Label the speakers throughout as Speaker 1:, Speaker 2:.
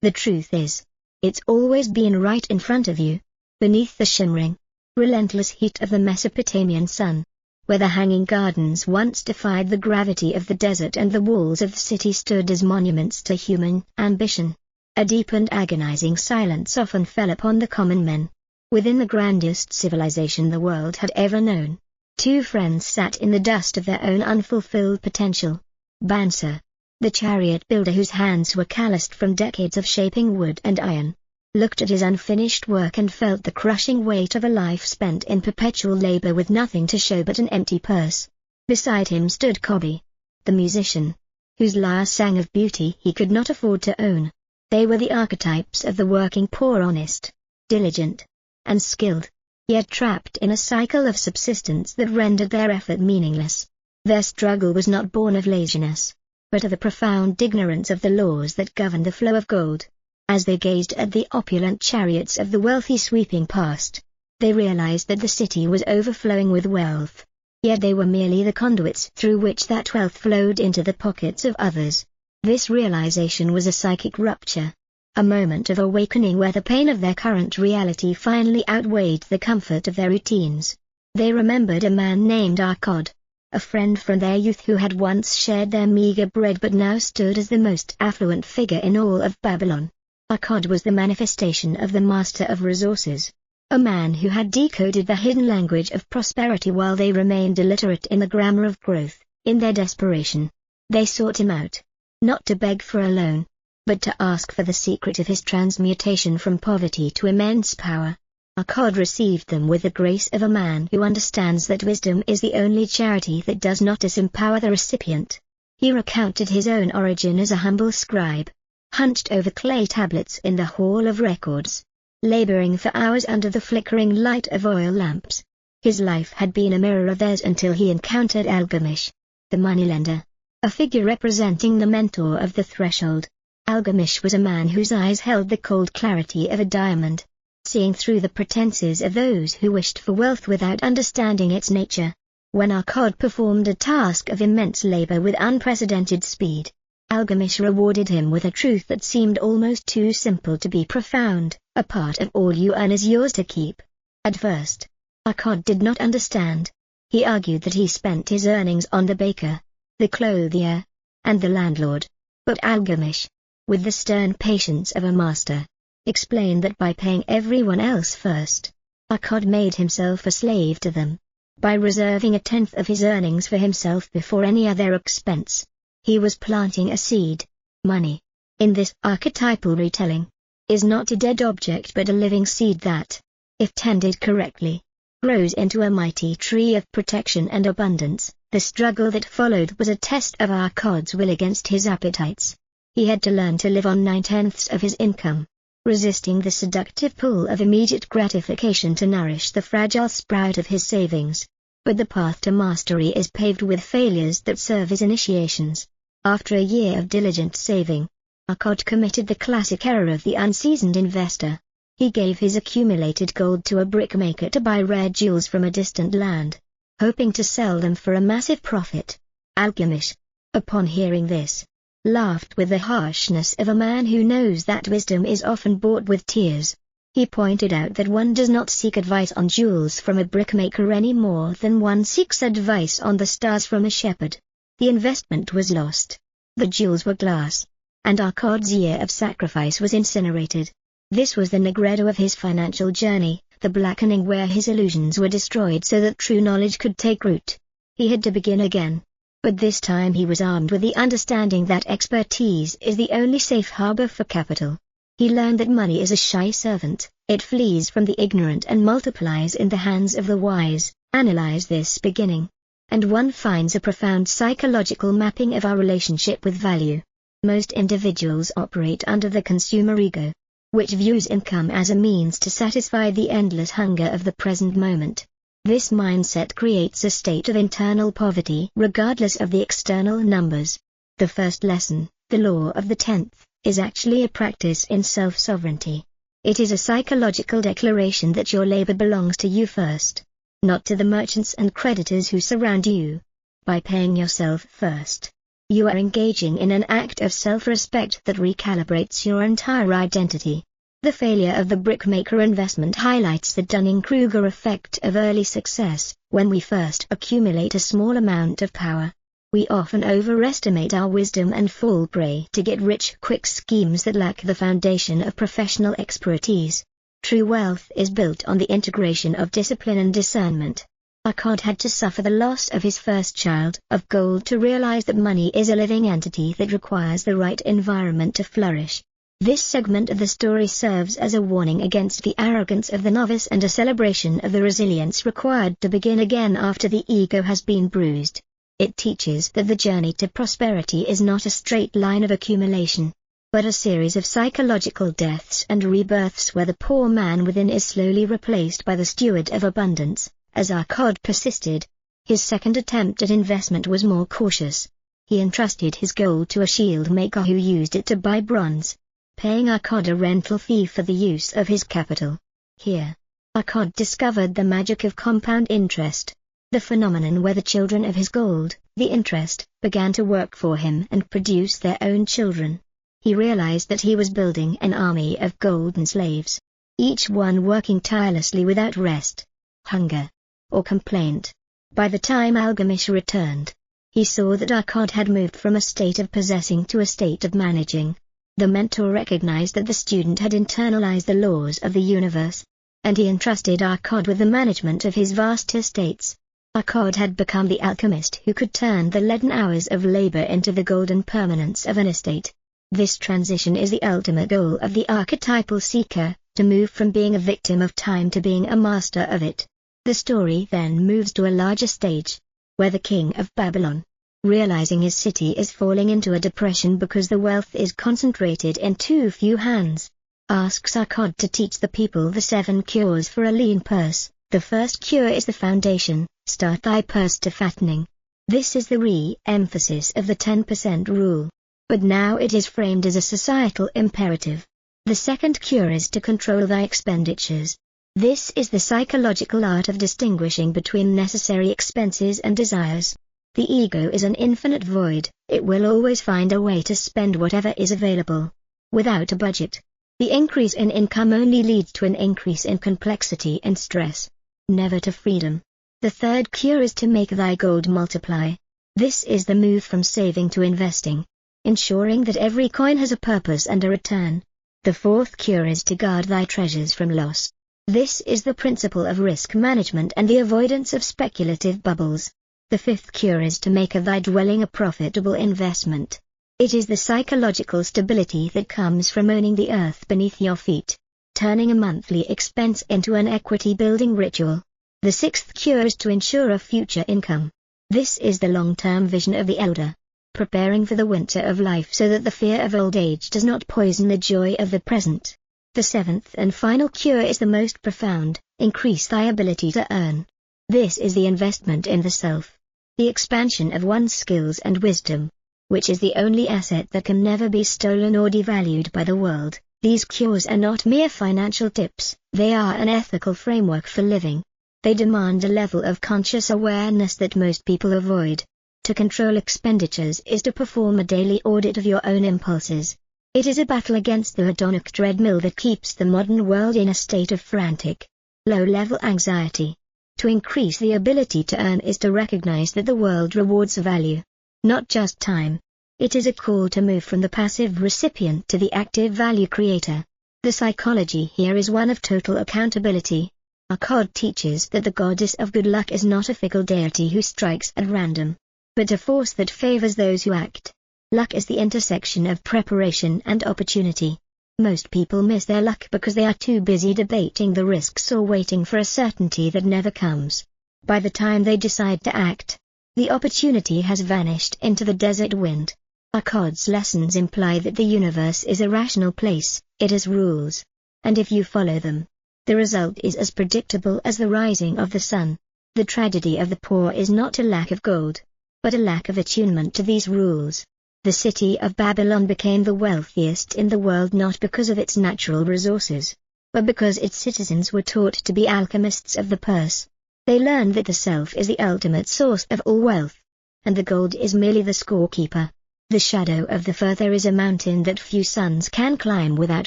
Speaker 1: The truth is, it's always been right in front of you, beneath the shimmering, relentless heat of the Mesopotamian sun, where the hanging gardens once defied the gravity of the desert and the walls of the city stood as monuments to human ambition. A deep and agonizing silence often fell upon the common men. Within the grandest civilization the world had ever known, two friends sat in the dust of their own unfulfilled potential. Bansir, the chariot builder whose hands were calloused from decades of shaping wood and iron, looked at his unfinished work and felt the crushing weight of a life spent in perpetual labor with nothing to show but an empty purse. Beside him stood Kobi, the musician, whose lyre sang of beauty he could not afford to own. They were the archetypes of the working poor, honest, diligent, and skilled, yet trapped in a cycle of subsistence that rendered their effort meaningless. Their struggle was not born of laziness, but of a profound ignorance of the laws that govern the flow of gold. As they gazed at the opulent chariots of the wealthy sweeping past, they realized that the city was overflowing with wealth, yet they were merely the conduits through which that wealth flowed into the pockets of others. This realization was a psychic rupture, a moment of awakening where the pain of their current reality finally outweighed the comfort of their routines. They remembered a man named Arkad, a friend from their youth who had once shared their meager bread but now stood as the most affluent figure in all of Babylon. Arkad was the manifestation of the master of resources, a man who had decoded the hidden language of prosperity while they remained illiterate in the grammar of growth. In their desperation, they sought him out, not to beg for a loan, but to ask for the secret of his transmutation from poverty to immense power. Arkad received them with the grace of a man who understands that wisdom is the only charity that does not disempower the recipient. He recounted his own origin as a humble scribe, hunched over clay tablets in the Hall of Records, laboring for hours under the flickering light of oil lamps. His life had been a mirror of theirs until he encountered Algamish, the moneylender, a figure representing the mentor of the threshold. Algamish was a man whose eyes held the cold clarity of a diamond, seeing through the pretenses of those who wished for wealth without understanding its nature. When Arkad performed a task of immense labor with unprecedented speed, Algamish rewarded him with a truth that seemed almost too simple to be profound: a part of all you earn is yours to keep. At first, Arkad did not understand. He argued that he spent his earnings on the baker, the clothier, and the landlord. But Algamish, with the stern patience of a master, explained that by paying everyone else first, Arkad made himself a slave to them. By reserving 1/10 of his earnings for himself before any other expense, he was planting a seed. Money, in this archetypal retelling, is not a dead object but a living seed that, if tended correctly, grows into a mighty tree of protection and abundance. The struggle that followed was a test of Arkad's will against his appetites. He had to learn to live on 9/10 of his income, resisting the seductive pull of immediate gratification to nourish the fragile sprout of his savings. But the path to mastery is paved with failures that serve as initiations. After a year of diligent saving, Arkad committed the classic error of the unseasoned investor. He gave his accumulated gold to a brickmaker to buy rare jewels from a distant land, hoping to sell them for a massive profit. Algamish, upon hearing this, laughed with the harshness of a man who knows that wisdom is often bought with tears. He pointed out that one does not seek advice on jewels from a brickmaker any more than one seeks advice on the stars from a shepherd. The investment was lost. The jewels were glass, and Arkad's year of sacrifice was incinerated. This was the Negredo of his financial journey, the blackening where his illusions were destroyed so that true knowledge could take root. He had to begin again. But this time he was armed with the understanding that expertise is the only safe harbor for capital. He learned that money is a shy servant, it flees from the ignorant and multiplies in the hands of the wise. Analyze this beginning, and one finds a profound psychological mapping of our relationship with value. Most individuals operate under the consumer ego, which views income as a means to satisfy the endless hunger of the present moment. This mindset creates a state of internal poverty regardless of the external numbers. The first lesson, the law of the 10th, is actually a practice in self-sovereignty. It is a psychological declaration that your labor belongs to you first, not to the merchants and creditors who surround you. By paying yourself first, You are engaging in an act of self-respect that recalibrates your entire identity. The failure of the brickmaker investment highlights the Dunning-Kruger effect of early success. When we first accumulate a small amount of power, we often overestimate our wisdom and fall prey to get-rich-quick schemes that lack the foundation of professional expertise. True wealth is built on the integration of discipline and discernment. Arkad had to suffer the loss of his first child of gold to realize that money is a living entity that requires the right environment to flourish. This segment of the story serves as a warning against the arrogance of the novice and a celebration of the resilience required to begin again after the ego has been bruised. It teaches that the journey to prosperity is not a straight line of accumulation, but a series of psychological deaths and rebirths where the poor man within is slowly replaced by the steward of abundance. As Arkad persisted, his second attempt at investment was more cautious. He entrusted his gold to a shield maker who used it to buy bronze, paying Arkad a rental fee for the use of his capital. Here, Arkad discovered the magic of compound interest, the phenomenon where the children of his gold, the interest, began to work for him and produce their own children. He realized that he was building an army of golden slaves, each one working tirelessly without rest, hunger, or complaint. By the time Algamish returned, he saw that Arkad had moved from a state of possessing to a state of managing. The mentor recognized that the student had internalized the laws of the universe, and he entrusted Arkad with the management of his vast estates. Arkad had become the alchemist who could turn the leaden hours of labor into the golden permanence of an estate. This transition is the ultimate goal of the archetypal seeker, to move from being a victim of time to being a master of it. The story then moves to a larger stage, where the king of Babylon, realizing his city is falling into a depression because the wealth is concentrated in too few hands, asks Arkad to teach the people the 7 cures for a lean purse. The first cure is the foundation: start thy purse to fattening. This is the re-emphasis of the 10% rule, but now it is framed as a societal imperative. The second cure is to control thy expenditures. This is the psychological art of distinguishing between necessary expenses and desires. The ego is an infinite void, it will always find a way to spend whatever is available. Without a budget, the increase in income only leads to an increase in complexity and stress, never to freedom. The third cure is to make thy gold multiply. This is the move from saving to investing, ensuring that every coin has a purpose and a return. The fourth cure is to guard thy treasures from loss. This is the principle of risk management and the avoidance of speculative bubbles. The fifth cure is to make of thy dwelling a profitable investment. It is the psychological stability that comes from owning the earth beneath your feet, turning a monthly expense into an equity-building ritual. The sixth cure is to ensure a future income. This is the long-term vision of the elder, preparing for the winter of life so that the fear of old age does not poison the joy of the present. The seventh and final cure is the most profound: increase thy ability to earn. This is the investment in the self, the expansion of one's skills and wisdom, which is the only asset that can never be stolen or devalued by the world. These cures are not mere financial tips, they are an ethical framework for living. They demand a level of conscious awareness that most people avoid. To control expenditures is to perform a daily audit of your own impulses. It is a battle against the hedonic treadmill that keeps the modern world in a state of frantic, low-level anxiety. To increase the ability to earn is to recognize that the world rewards value, not just time. It is a call to move from the passive recipient to the active value creator. The psychology here is one of total accountability. Arkad teaches that the goddess of good luck is not a fickle deity who strikes at random, but a force that favors those who act. Luck is the intersection of preparation and opportunity. Most people miss their luck because they are too busy debating the risks or waiting for a certainty that never comes. By the time they decide to act, the opportunity has vanished into the desert wind. Arkad's lessons imply that the universe is a rational place, it has rules, and if you follow them, the result is as predictable as the rising of the sun. The tragedy of the poor is not a lack of gold, but a lack of attunement to these rules. The city of Babylon became the wealthiest in the world not because of its natural resources, but because its citizens were taught to be alchemists of the purse. They learned that the self is the ultimate source of all wealth, and the gold is merely the scorekeeper. The shadow of the further is a mountain that few sons can climb without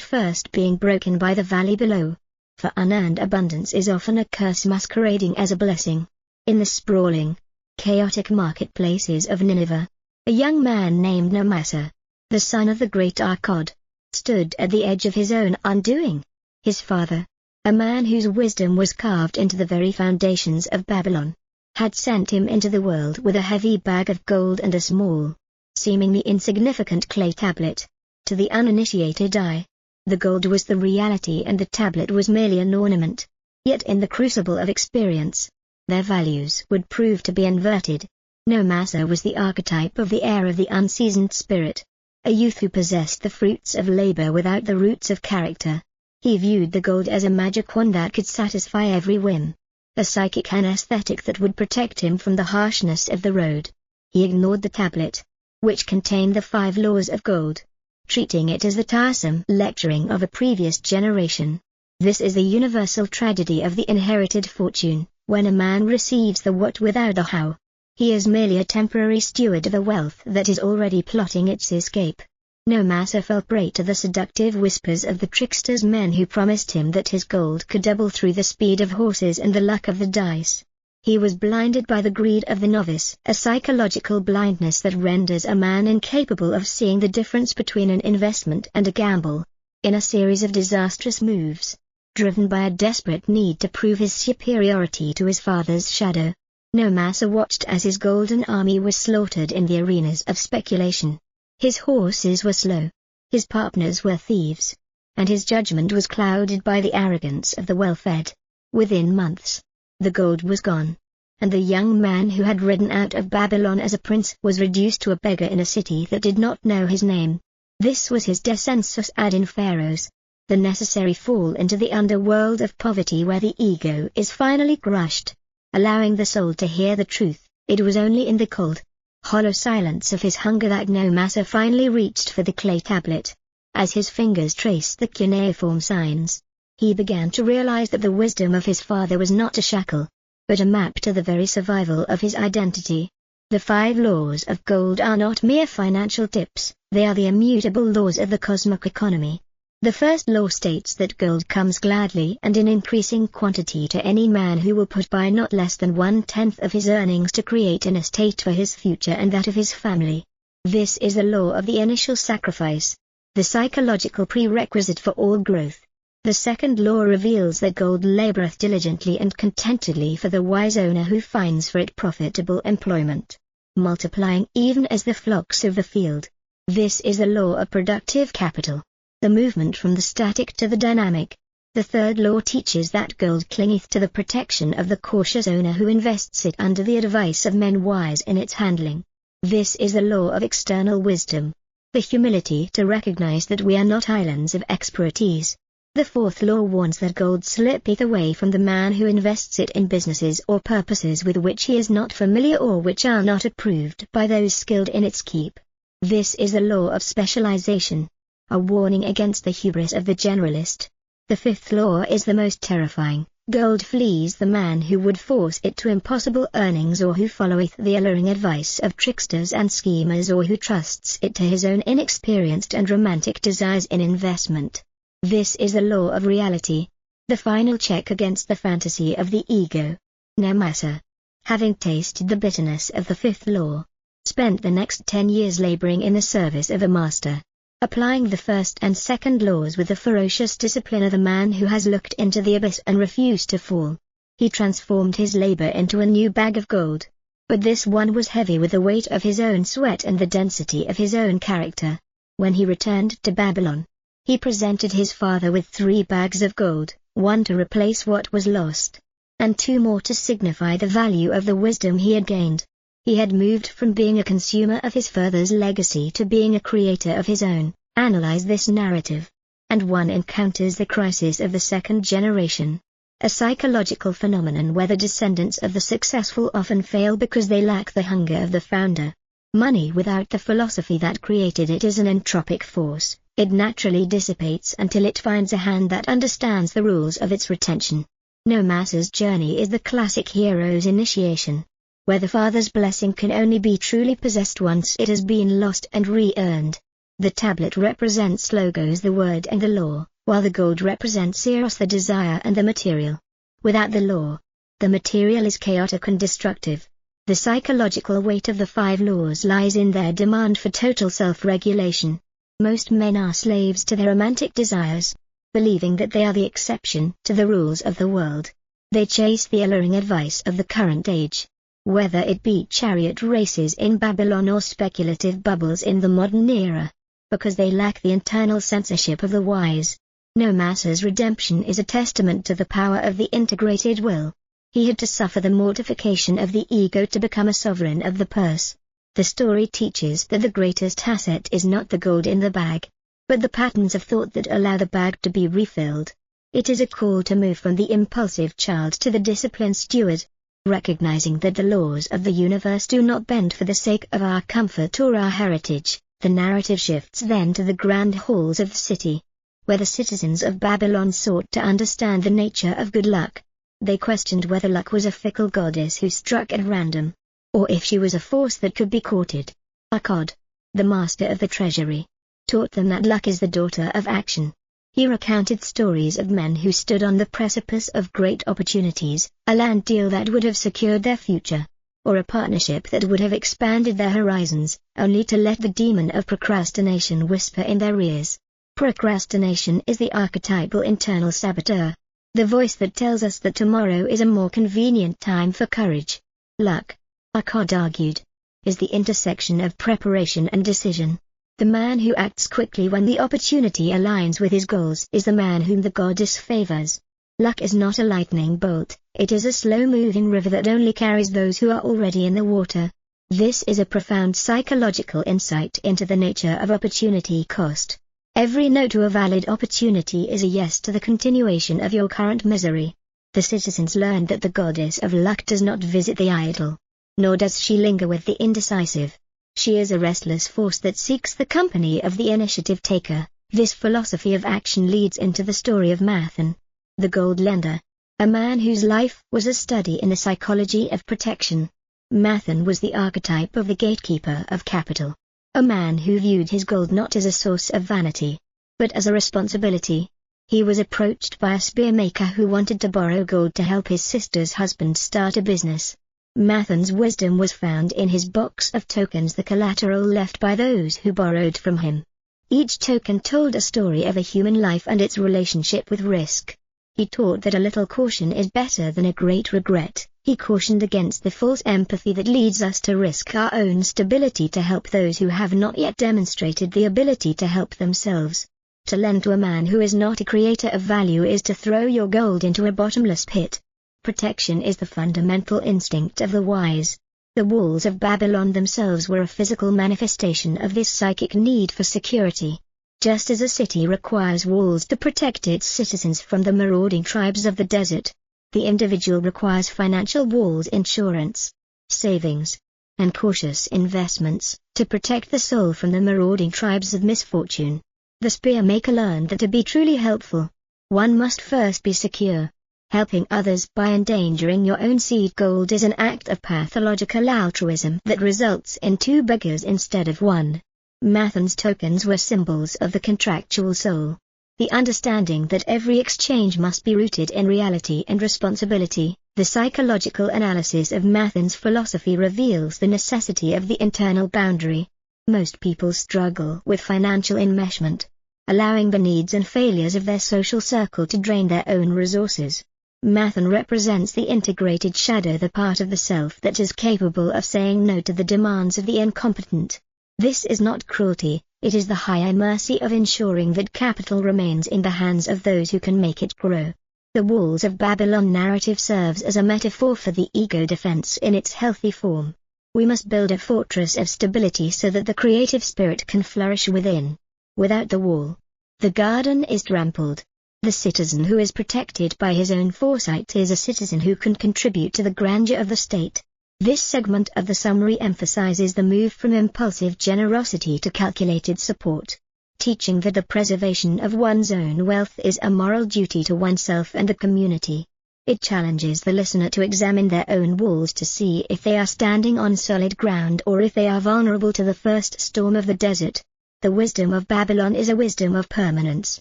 Speaker 1: first being broken by the valley below. For unearned abundance is often a curse masquerading as a blessing. In the sprawling, chaotic marketplaces of Nineveh, a young man named Namasa, the son of the great Arkad, stood at the edge of his own undoing. His father, a man whose wisdom was carved into the very foundations of Babylon, had sent him into the world with a heavy bag of gold and a small, seemingly insignificant clay tablet. To the uninitiated eye, the gold was the reality and the tablet was merely an ornament. Yet in the crucible of experience, their values would prove to be inverted. Namasa was the archetype of the heir of the unseasoned spirit, a youth who possessed the fruits of labor without the roots of character. He viewed the gold as a magic wand that could satisfy every whim, a psychic anesthetic that would protect him from the harshness of the road. He ignored the tablet, which contained the 5 laws of gold, treating it as the tiresome lecturing of a previous generation. This is the universal tragedy of the inherited fortune. When a man receives the what without the how, he is merely a temporary steward of a wealth that is already plotting its escape. Namasa fell prey to the seductive whispers of the trickster's men who promised him that his gold could double through the speed of horses and the luck of the dice. He was blinded by the greed of the novice, a psychological blindness that renders a man incapable of seeing the difference between an investment and a gamble. In a series of disastrous moves, driven by a desperate need to prove his superiority to his father's shadow, Namasa watched as his golden army was slaughtered in the arenas of speculation. His horses were slow, his partners were thieves, and his judgment was clouded by the arrogance of the well-fed. Within months, the gold was gone, and the young man who had ridden out of Babylon as a prince was reduced to a beggar in a city that did not know his name. This was his descensus ad inferos, the necessary fall into the underworld of poverty where the ego is finally crushed, allowing the soul to hear the truth. It was only in the cold, hollow silence of his hunger that Namasa finally reached for the clay tablet. As his fingers traced the cuneiform signs, he began to realize that the wisdom of his father was not a shackle, but a map to the very survival of his identity. The 5 laws of gold are not mere financial tips, they are the immutable laws of the cosmic economy. The first law states that gold comes gladly and in increasing quantity to any man who will put by not less than 1/10 of his earnings to create an estate for his future and that of his family. This is the law of the initial sacrifice, the psychological prerequisite for all growth. The second law reveals that gold laboreth diligently and contentedly for the wise owner who finds for it profitable employment, multiplying even as the flocks of the field. This is the law of productive capital, the movement from the static to the dynamic. The third law teaches that gold clingeth to the protection of the cautious owner who invests it under the advice of men wise in its handling. This is the law of external wisdom, the humility to recognize that we are not islands of expertise. The fourth law warns that gold slippeth away from the man who invests it in businesses or purposes with which he is not familiar or which are not approved by those skilled in its keep. This is the law of specialization, a warning against the hubris of the generalist. The fifth law is the most terrifying. Gold flees the man who would force it to impossible earnings or who followeth the alluring advice of tricksters and schemers or who trusts it to his own inexperienced and romantic desires in investment. This is the law of reality, the final check against the fantasy of the ego. Namasa, having tasted the bitterness of the fifth law, spent the next 10 years laboring in the service of a master, applying the first and second laws with the ferocious discipline of the man who has looked into the abyss and refused to fall. He transformed his labor into a new bag of gold, but this one was heavy with the weight of his own sweat and the density of his own character. When he returned to Babylon, he presented his father with 3 bags of gold, 1 to replace what was lost, and 2 more to signify the value of the wisdom he had gained. He had moved from being a consumer of his father's legacy to being a creator of his own. Analyze this narrative, and one encounters the crisis of the second generation, a psychological phenomenon where the descendants of the successful often fail because they lack the hunger of the founder. Money without the philosophy that created it is an entropic force. It naturally dissipates until it finds a hand that understands the rules of its retention. Namasa's journey is the classic hero's initiation. where the Father's blessing can only be truly possessed once it has been lost and re-earned. The tablet represents logos, the word and the law, while the gold represents eros, the desire and the material. Without the law, the material is chaotic and destructive. The psychological weight of the 5 laws lies in their demand for total self-regulation. Most men are slaves to their romantic desires, believing that they are the exception to the rules of the world. They chase the alluring advice of the current age, whether it be chariot races in Babylon or speculative bubbles in the modern era, because they lack the internal censorship of the wise. No Master's redemption is a testament to the power of the integrated will. He had to suffer the mortification of the ego to become a sovereign of the purse. The story teaches that the greatest asset is not the gold in the bag, but the patterns of thought that allow the bag to be refilled. It is a call to move from the impulsive child to the disciplined steward, recognizing that the laws of the universe do not bend for the sake of our comfort or our heritage. The narrative shifts then to the grand halls of the city, where the citizens of Babylon sought to understand the nature of good luck. They questioned whether luck was a fickle goddess who struck at random, or if she was a force that could be courted. Arkad, the master of the treasury, taught them that luck is the daughter of action. He recounted stories of men who stood on the precipice of great opportunities, a land deal that would have secured their future, or a partnership that would have expanded their horizons, only to let the demon of procrastination whisper in their ears. Procrastination is the archetypal internal saboteur, the voice that tells us that tomorrow is a more convenient time for courage. Luck, Arkad argued, is the intersection of preparation and decision. The man who acts quickly when the opportunity aligns with his goals is the man whom the goddess favors. Luck is not a lightning bolt, it is a slow-moving river that only carries those who are already in the water. This is a profound psychological insight into the nature of opportunity cost. Every no to a valid opportunity is a yes to the continuation of your current misery. The citizens learned that the goddess of luck does not visit the idle, nor does she linger with the indecisive. She is a restless force that seeks the company of the initiative taker. This philosophy of action leads into the story of Mathan, the gold lender, a man whose life was a study in the psychology of protection. Mathan was the archetype of the gatekeeper of capital, a man who viewed his gold not as a source of vanity, but as a responsibility. He was approached by a spearmaker who wanted to borrow gold to help his sister's husband start a business. Mathan's wisdom was found in his box of tokens, the collateral left by those who borrowed from him. Each token told a story of a human life and its relationship with risk. He taught that a little caution is better than a great regret. He cautioned against the false empathy that leads us to risk our own stability to help those who have not yet demonstrated the ability to help themselves. To lend to a man who is not a creator of value is to throw your gold into a bottomless pit. Protection is the fundamental instinct of the wise. The walls of Babylon themselves were a physical manifestation of this psychic need for security. Just as a city requires walls to protect its citizens from the marauding tribes of the desert, the individual requires financial walls, insurance, savings, and cautious investments, to protect the soul from the marauding tribes of misfortune. The spearmaker learned that to be truly helpful, one must first be secure. Helping others by endangering your own seed gold is an act of pathological altruism that results in 2 beggars instead of 1. Mathan's tokens were symbols of the contractual soul, the understanding that every exchange must be rooted in reality and responsibility. The psychological analysis of Mathan's philosophy reveals the necessity of the internal boundary. Most people struggle with financial enmeshment, allowing the needs and failures of their social circle to drain their own resources. Mathan represents the integrated shadow, the part of the self that is capable of saying no to the demands of the incompetent. This is not cruelty, it is the higher mercy of ensuring that capital remains in the hands of those who can make it grow. The walls of Babylon narrative serves as a metaphor for the ego defense in its healthy form. We must build a fortress of stability so that the creative spirit can flourish within. Without the wall, the garden is trampled. The citizen who is protected by his own foresight is a citizen who can contribute to the grandeur of the state. This segment of the summary emphasizes the move from impulsive generosity to calculated support, teaching that the preservation of one's own wealth is a moral duty to oneself and the community. It challenges the listener to examine their own walls to see if they are standing on solid ground or if they are vulnerable to the first storm of the desert. The wisdom of Babylon is a wisdom of permanence,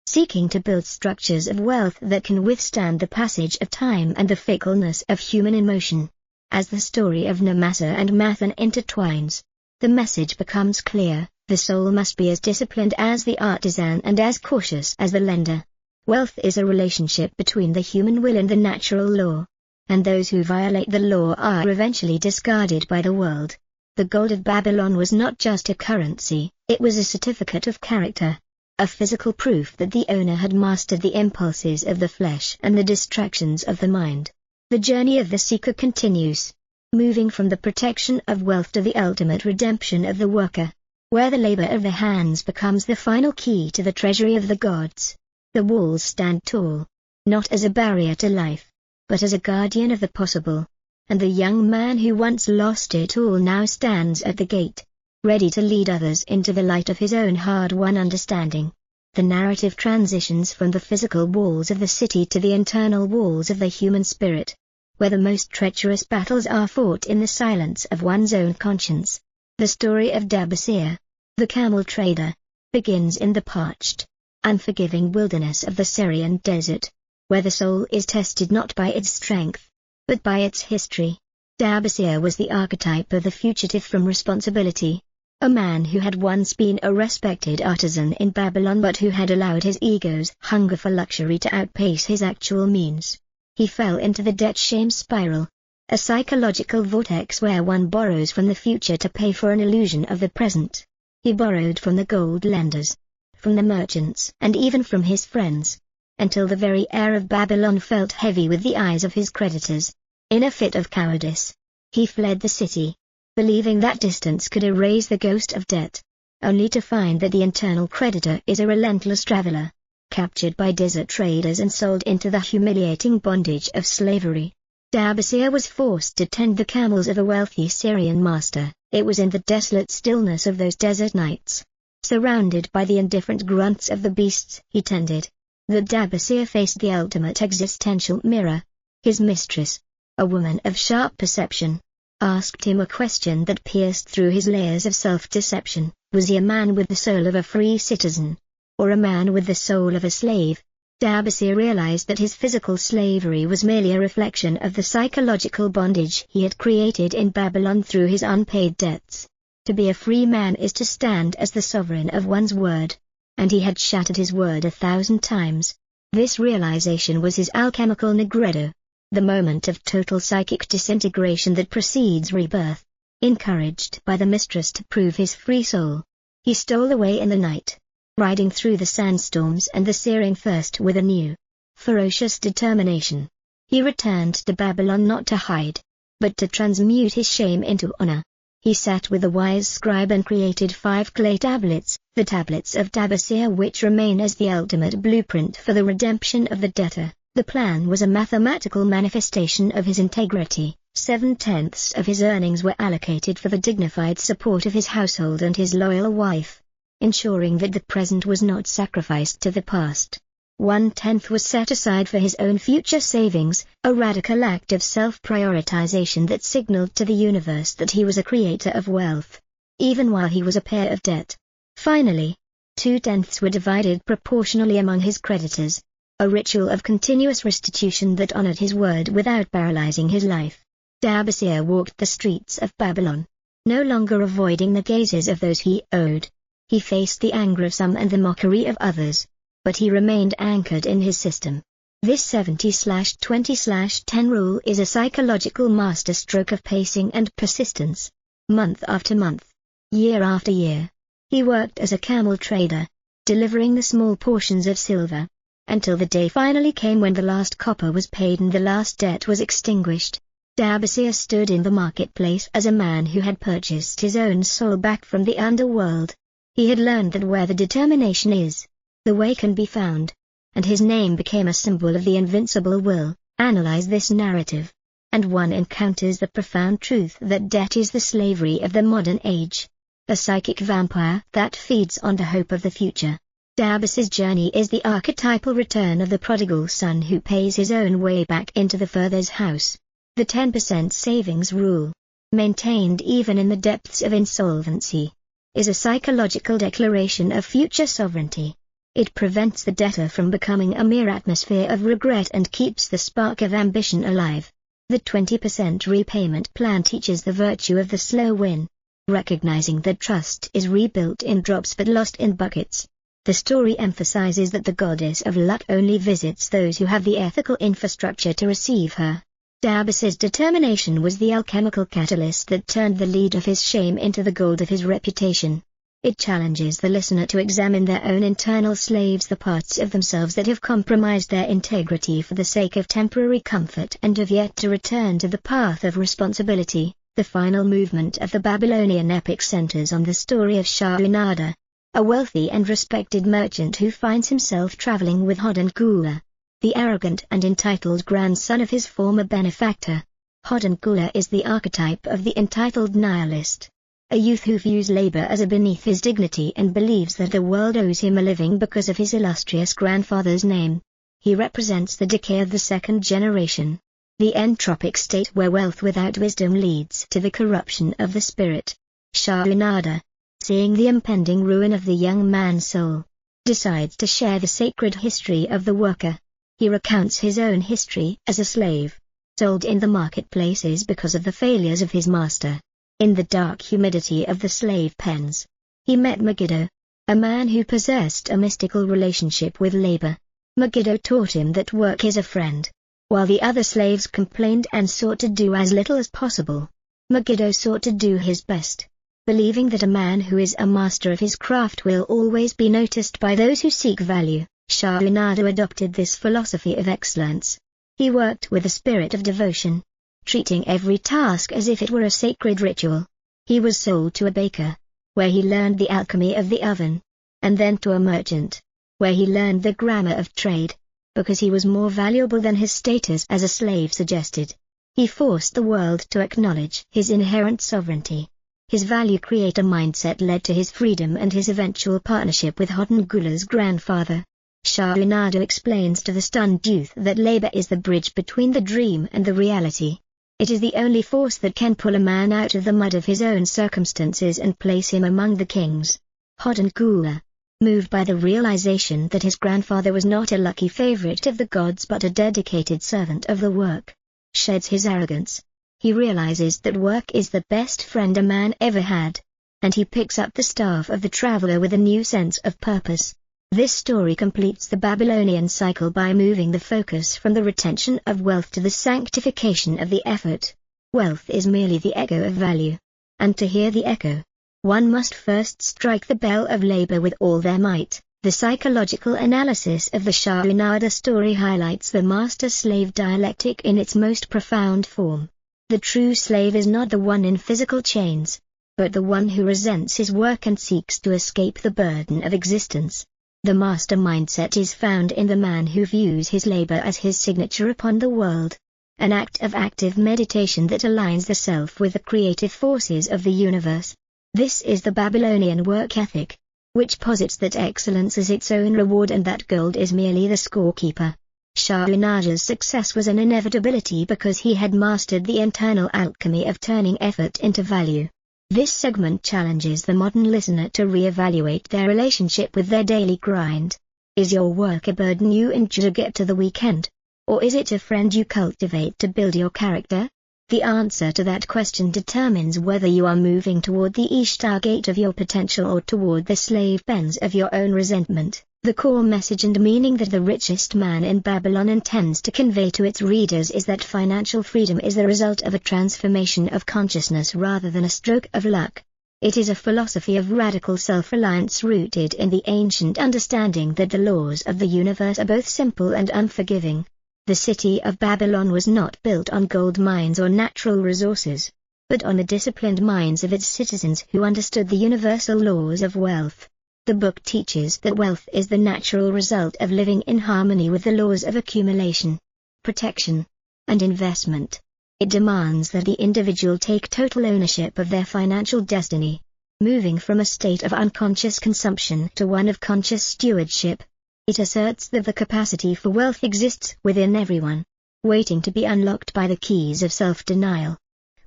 Speaker 1: seeking to build structures of wealth that can withstand the passage of time and the fickleness of human emotion. As the story of Namasa and Mathan intertwines, the message becomes clear: the soul must be as disciplined as the artisan and as cautious as the lender. Wealth is a relationship between the human will and the natural law, and those who violate the law are eventually discarded by the world. The gold of Babylon was not just a currency, it was a certificate of character, a physical proof that the owner had mastered the impulses of the flesh and the distractions of the mind. The journey of the seeker continues, moving from the protection of wealth to the ultimate redemption of the worker, where the labor of the hands becomes the final key to the treasury of the gods. The walls stand tall, not as a barrier to life, but as a guardian of the possible, and the young man who once lost it all now stands at the gate, ready to lead others into the light of his own hard-won understanding. The narrative transitions from the physical walls of the city to the internal walls of the human spirit, where the most treacherous battles are fought in the silence of one's own conscience. The story of Dabasir, the camel trader, begins in the parched, unforgiving wilderness of the Syrian desert, where the soul is tested not by its strength, but by its history. Dabasir was the archetype of the fugitive from responsibility, a man who had once been a respected artisan in Babylon but who had allowed his ego's hunger for luxury to outpace his actual means. He fell into the debt-shame spiral, a psychological vortex where one borrows from the future to pay for an illusion of the present. He borrowed from the gold lenders, from the merchants and even from his friends, until the very air of Babylon felt heavy with the eyes of his creditors. In a fit of cowardice, he fled the city, believing that distance could erase the ghost of debt, only to find that the internal creditor is a relentless traveler, captured by desert traders and sold into the humiliating bondage of slavery. Dabasir was forced to tend the camels of a wealthy Syrian master. It was in the desolate stillness of those desert nights, surrounded by the indifferent grunts of the beasts he tended, that Dabasir faced the ultimate existential mirror. His mistress, a woman of sharp perception, asked him a question that pierced through his layers of self-deception. Was he a man with the soul of a free citizen, or a man with the soul of a slave? Dabasir realized that his physical slavery was merely a reflection of the psychological bondage he had created in Babylon through his unpaid debts. To be a free man is to stand as the sovereign of one's word, and he had shattered his word 1,000 times. This realization was his alchemical negredo, the moment of total psychic disintegration that precedes rebirth. Encouraged by the mistress to prove his free soul, he stole away in the night, riding through the sandstorms and the searing thirst with a new, ferocious determination. He returned to Babylon not to hide, but to transmute his shame into honor. He sat with a wise scribe and created 5 clay tablets, the tablets of Dabasir, which remain as the ultimate blueprint for the redemption of the debtor. The plan was a mathematical manifestation of his integrity. 7/10 of his earnings were allocated for the dignified support of his household and his loyal wife, ensuring that the present was not sacrificed to the past. 1/10 was set aside for his own future savings, a radical act of self-prioritization that signaled to the universe that he was a creator of wealth, even while he was a payer of debt. Finally, 2/10 were divided proportionally among his creditors, a ritual of continuous restitution that honored his word without paralyzing his life. Dabasir walked the streets of Babylon, no longer avoiding the gazes of those he owed. He faced the anger of some and the mockery of others, but he remained anchored in his system. This 70/20/10 rule is a psychological masterstroke of pacing and persistence. Month after month, year after year, he worked as a camel trader, delivering the small portions of silver, until the day finally came when the last copper was paid and the last debt was extinguished. Dabasir stood in the marketplace as a man who had purchased his own soul back from the underworld. He had learned that where the determination is, the way can be found, and his name became a symbol of the invincible will. Analyze this narrative, and one encounters the profound truth that debt is the slavery of the modern age, a psychic vampire that feeds on the hope of the future. Dabasir's journey is the archetypal return of the prodigal son who pays his own way back into the father's house. The 10% savings rule, maintained even in the depths of insolvency, is a psychological declaration of future sovereignty. It prevents the debtor from becoming a mere atmosphere of regret and keeps the spark of ambition alive. The 20% repayment plan teaches the virtue of the slow win, recognizing that trust is rebuilt in drops but lost in buckets. The story emphasizes that the goddess of luck only visits those who have the ethical infrastructure to receive her. Dabasir's determination was the alchemical catalyst that turned the lead of his shame into the gold of his reputation. It challenges the listener to examine their own internal slaves, the parts of themselves that have compromised their integrity for the sake of temporary comfort and have yet to return to the path of responsibility. The final movement of the Babylonian epic centers on the story of Shah-Inada, a wealthy and respected merchant who finds himself traveling with Hodongula, the arrogant and entitled grandson of his former benefactor. Hodongula is the archetype of the entitled nihilist, a youth who views labor as beneath his dignity and believes that the world owes him a living because of his illustrious grandfather's name. He represents the decay of the second generation, the entropic state where wealth without wisdom leads to the corruption of the spirit. Shah-Inada, seeing the impending ruin of the young man's soul, decides to share the sacred history of the worker. He recounts his own history as a slave, sold in the marketplaces because of the failures of his master. In the dark humidity of the slave pens, he met Megiddo, a man who possessed a mystical relationship with labor. Megiddo taught him that work is a friend. While the other slaves complained and sought to do as little as possible, Megiddo sought to do his best, believing that a man who is a master of his craft will always be noticed by those who seek value. Shah-Inada adopted this philosophy of excellence. He worked with a spirit of devotion, treating every task as if it were a sacred ritual. He was sold to a baker, where he learned the alchemy of the oven, and then to a merchant, where he learned the grammar of trade, because he was more valuable than his status as a slave suggested. He forced the world to acknowledge his inherent sovereignty. His value creator mindset led to his freedom and his eventual partnership with Hodongula's grandfather. Shah-Inada explains to the stunned youth that labor is the bridge between the dream and the reality. It is the only force that can pull a man out of the mud of his own circumstances and place him among the kings. Hodongula, moved by the realization that his grandfather was not a lucky favorite of the gods but a dedicated servant of the work, sheds his arrogance. He realizes that work is the best friend a man ever had, and he picks up the staff of the traveler with a new sense of purpose. This story completes the Babylonian cycle by moving the focus from the retention of wealth to the sanctification of the effort. Wealth is merely the echo of value, and to hear the echo, one must first strike the bell of labor with all their might. The psychological analysis of the Shah-Inada story highlights the master-slave dialectic in its most profound form. The true slave is not the one in physical chains, but the one who resents his work and seeks to escape the burden of existence. The master mindset is found in the man who views his labor as his signature upon the world, an act of active meditation that aligns the self with the creative forces of the universe. This is the Babylonian work ethic, which posits that excellence is its own reward and that gold is merely the scorekeeper. Shah-Inada's success was an inevitability because he had mastered the internal alchemy of turning effort into value. This segment challenges the modern listener to re-evaluate their relationship with their daily grind. Is your work a burden you endure to get to the weekend? Or is it a friend you cultivate to build your character? The answer to that question determines whether you are moving toward the Ishtar gate of your potential or toward the slave pens of your own resentment. The core message and meaning that the richest man in Babylon intends to convey to its readers is that financial freedom is the result of a transformation of consciousness rather than a stroke of luck. It is a philosophy of radical self-reliance rooted in the ancient understanding that the laws of the universe are both simple and unforgiving. The city of Babylon was not built on gold mines or natural resources, but on the disciplined minds of its citizens who understood the universal laws of wealth. The book teaches that wealth is the natural result of living in harmony with the laws of accumulation, protection, and investment. It demands that the individual take total ownership of their financial destiny. moving from a state of unconscious consumption to one of conscious stewardship. It asserts that the capacity for wealth exists within everyone, waiting to be unlocked by the keys of self-denial,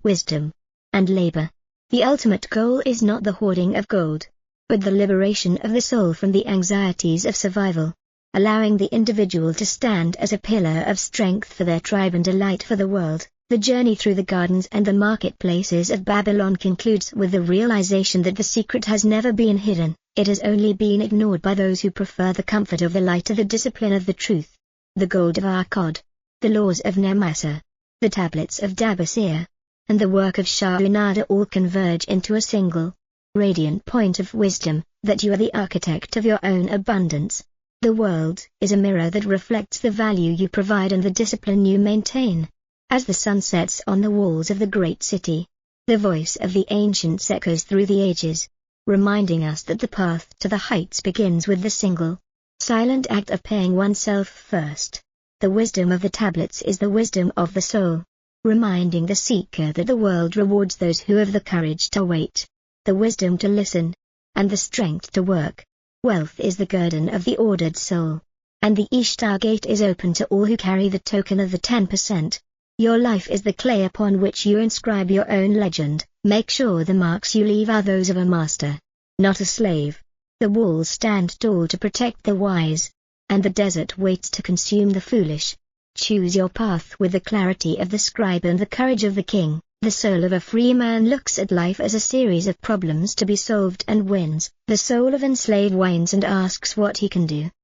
Speaker 1: wisdom, and labor. The ultimate goal is not the hoarding of gold, but the liberation of the soul from the anxieties of survival, allowing the individual to stand as a pillar of strength for their tribe and a light for the world. The journey through the gardens and the marketplaces of Babylon concludes with the realization that the secret has never been hidden, it has only been ignored by those who prefer the comfort of the light to the discipline of the truth. The gold of Arkad, the laws of Nemasar, the tablets of Dabasir, and the work of Shahunada all converge into a single, radiant point of wisdom, that you are the architect of your own abundance. The world is a mirror that reflects the value you provide and the discipline you maintain. As the sun sets on the walls of the great city, the voice of the ancients echoes through the ages, reminding us that the path to the heights begins with the single, silent act of paying oneself first. The wisdom of the tablets is the wisdom of the soul, reminding the seeker that the world rewards those who have the courage to wait, the wisdom to listen, and the strength to work. Wealth is the guerdon of the ordered soul, and the Ishtar gate is open to all who carry the token of the 10%. Your life is the clay upon which you inscribe your own legend. Make sure the marks you leave are those of a master, not a slave. The walls stand tall to protect the wise, and the desert waits to consume the foolish. Choose your path with the clarity of the scribe and the courage of the king. The soul of a free man looks at life as a series of problems to be solved and wins. The soul of enslaved whines and asks what he can do.